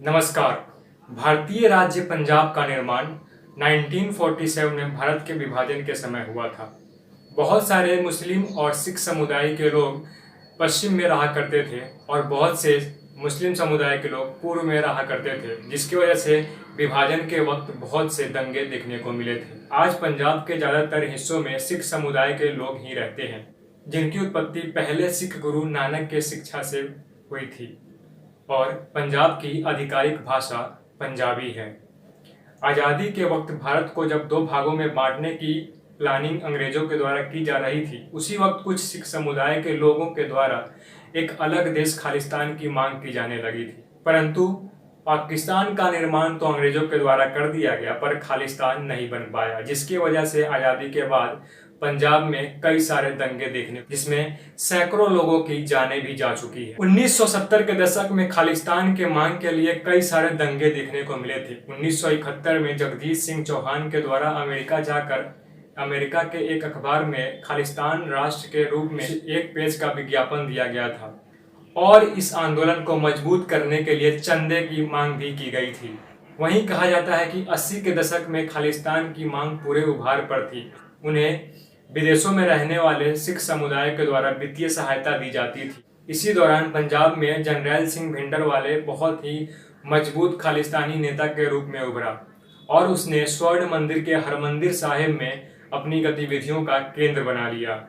नमस्कार। भारतीय राज्य पंजाब का निर्माण 1947 में भारत के विभाजन के समय हुआ था। बहुत सारे मुस्लिम और सिख समुदाय के लोग पश्चिम में रहा करते थे और बहुत से मुस्लिम समुदाय के लोग पूर्व में रहा करते थे, जिसकी वजह से विभाजन के वक्त बहुत से दंगे देखने को मिले थे। आज पंजाब के ज़्यादातर हिस्सों में सिख समुदाय के लोग ही रहते हैं, जिनकी उत्पत्ति पहले सिख गुरु नानक के शिक्षा से हुई थी और पंजाब की आधिकारिक भाषा पंजाबी है। आज़ादी के वक्त भारत को जब दो भागों में बांटने की प्लानिंग अंग्रेजों के द्वारा की जा रही थी, उसी वक्त कुछ सिख समुदाय के लोगों के द्वारा एक अलग देश खालिस्तान की मांग की जाने लगी थी। परंतु पाकिस्तान का निर्माण तो अंग्रेजों के द्वारा कर दिया गया, पर खालिस्तान नहीं बन पाया, जिसकी वजह से आज़ादी के बाद पंजाब में कई सारे दंगे देखने, जिसमें सैकड़ों लोगों की जानें भी जा चुकी है। 1970 के दशक में खालिस्तान के मांग के लिए कई सारे दंगे देखने को मिले थे। 1971 में जगदीश सिंह चौहान के द्वारा अमेरिका जाकर अमेरिका के एक अखबार में खालिस्तान राष्ट्र के रूप में एक पेज का विज्ञापन दिया गया था और इस आंदोलन को मजबूत करने के लिए चंदे की मांग भी की गई थी। वहीं कहा जाता है कि 80 के दशक में खालिस्तान की मांग पूरे उभार पर थी। उन्हें विदेशों में रहने वाले सिख समुदाय के द्वारा वित्तीय सहायता दी जाती थी। इसी दौरान पंजाब में जरनैल सिंह भिंडरवाले बहुत ही मजबूत खालिस्तानी नेता के रूप में उभरा और उसने स्वर्ण मंदिर के हरमंदिर साहिब में अपनी गतिविधियों का केंद्र बना लिया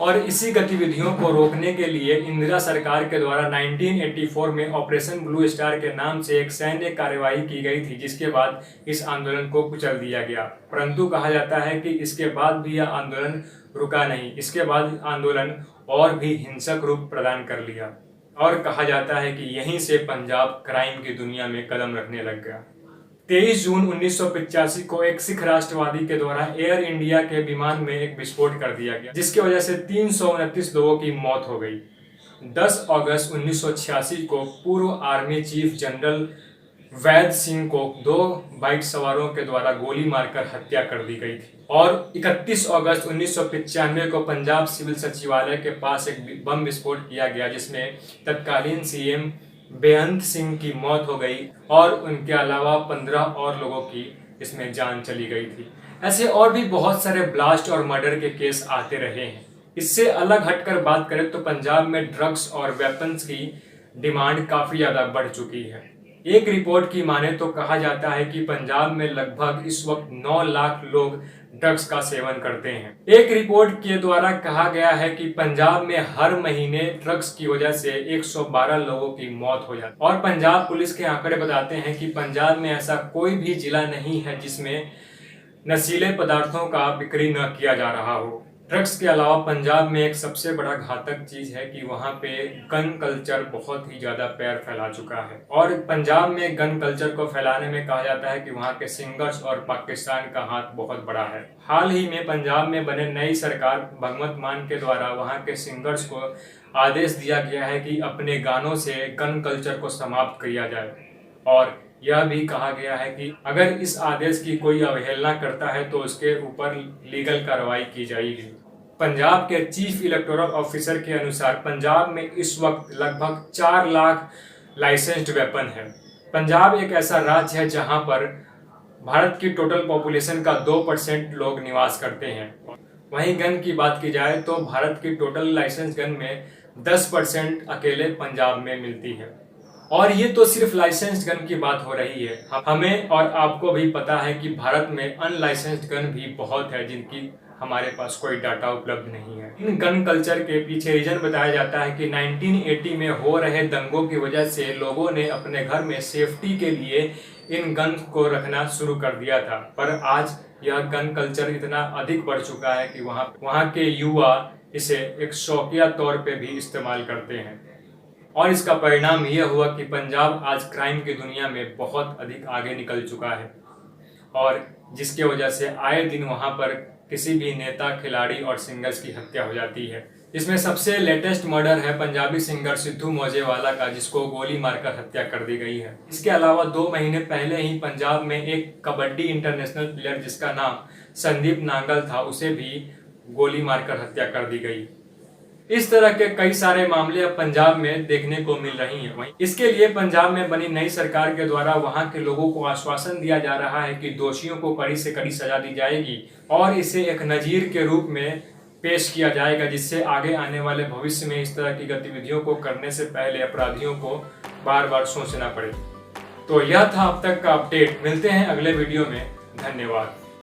और इसी गतिविधियों को रोकने के लिए इंदिरा सरकार के द्वारा 1984 में ऑपरेशन ब्लू स्टार के नाम से एक सैन्य कार्यवाही की गई थी, जिसके बाद इस आंदोलन को कुचल दिया गया। परंतु कहा जाता है कि इसके बाद भी यह आंदोलन रुका नहीं। इसके बाद आंदोलन और भी हिंसक रूप प्रदान कर लिया और कहा जाता है कि यहीं से पंजाब क्राइम की दुनिया में कदम रखने लग गया। 23 जून 1985 को एक सिख राष्ट्रवादी के द्वारा एयर इंडिया के विमान में एक विस्फोट कर दिया गया, जिसकी वजह से 329 लोगों की मौत हो गई। 10 अगस्त 1986 को पूर्व आर्मी चीफ जनरल वैद सिंह को 2 बाइक सवारों के द्वारा गोली मारकर हत्या कर दी गई थी और 31 अगस्त 1995 को पंजाब सिविल सचिवालय के पास एक बम विस्फोट किया गया, जिसमें तत्कालीन सीएम बेअंत सिंह की मौत हो गई और उनके अलावा 15 और लोगों की इसमें जान चली गई थी। ऐसे और भी बहुत सारे ब्लास्ट और मर्डर के केस आते रहे हैं। इससे अलग हटकर बात करें तो पंजाब में ड्रग्स और वेपन्स की डिमांड काफी ज्यादा बढ़ चुकी है। एक रिपोर्ट की माने तो कहा जाता है कि पंजाब में लगभग इस वक्त 9 लाख लोग ड्रग्स का सेवन करते हैं। एक रिपोर्ट के द्वारा कहा गया है कि पंजाब में हर महीने ड्रग्स की वजह से 112 लोगों की मौत हो जाती है और पंजाब पुलिस के आंकड़े बताते हैं कि पंजाब में ऐसा कोई भी जिला नहीं है जिसमें नशीले पदार्थों का बिक्री न किया जा रहा हो। ड्रग्स के अलावा पंजाब में एक सबसे बड़ा घातक चीज है कि वहाँ पे गन कल्चर बहुत ही ज्यादा पैर फैला चुका है और पंजाब में गन कल्चर को फैलाने में कहा जाता है कि वहाँ के सिंगर्स और पाकिस्तान का हाथ बहुत बड़ा है। हाल ही में पंजाब में बने नई सरकार भगवंत मान के द्वारा वहाँ के सिंगर्स को आदेश दिया गया है कि अपने गानों से गन कल्चर को समाप्त किया जाए और यह भी कहा गया है कि अगर इस आदेश की कोई अवहेलना करता है तो उसके ऊपर लीगल कार्रवाई की जाएगी। पंजाब के चीफ इलेक्टोरल ऑफिसर के अनुसार पंजाब में इस वक्त लगभग 4 लाख लाइसेंस्ड वेपन है। पंजाब एक ऐसा राज्य है जहां पर भारत की टोटल पॉपुलेशन का 2% लोग निवास करते हैं। वहीं गन की बात की जाए तो भारत की टोटल लाइसेंस गन में 10% अकेले पंजाब में मिलती है और ये तो सिर्फ लाइसेंस्ड गन की बात हो रही है। हमें और आपको भी पता है कि भारत में अनलाइसेंस्ड गन भी बहुत है, जिनकी हमारे पास कोई डाटा उपलब्ध नहीं है। इन गन कल्चर के पीछे रीजन बताया जाता है कि 1980 में हो रहे दंगों की वजह से लोगों ने अपने घर में सेफ्टी के लिए इन गन को रखना शुरू कर दिया था, पर आज यह गन कल्चर इतना अधिक बढ़ चुका है कि वहाँ के युवा इसे एक शौकिया तौर पे भी इस्तेमाल करते हैं और इसका परिणाम यह हुआ कि पंजाब आज क्राइम की दुनिया में बहुत अधिक आगे निकल चुका है और जिसके वजह से आए दिन वहां पर किसी भी नेता, खिलाड़ी और सिंगर्स की हत्या हो जाती है। इसमें सबसे लेटेस्ट मर्डर है पंजाबी सिंगर सिद्धू मौजेवाला का, जिसको गोली मारकर हत्या कर दी गई है। इसके अलावा 2 महीने पहले ही पंजाब में एक कबड्डी इंटरनेशनल प्लेयर जिसका नाम संदीप नांगल था, उसे भी गोली मारकर हत्या कर दी गई। इस तरह के कई सारे मामले अब पंजाब में देखने को मिल रही हैं। वहीं इसके लिए पंजाब में बनी नई सरकार के द्वारा वहां के लोगों को आश्वासन दिया जा रहा है कि दोषियों को कड़ी से कड़ी सजा दी जाएगी और इसे एक नजीर के रूप में पेश किया जाएगा, जिससे आगे आने वाले भविष्य में इस तरह की गतिविधियों को करने से पहले अपराधियों को बार बार सोचना पड़े। तो यह था अब तक का अपडेट। मिलते हैं अगले वीडियो में। धन्यवाद।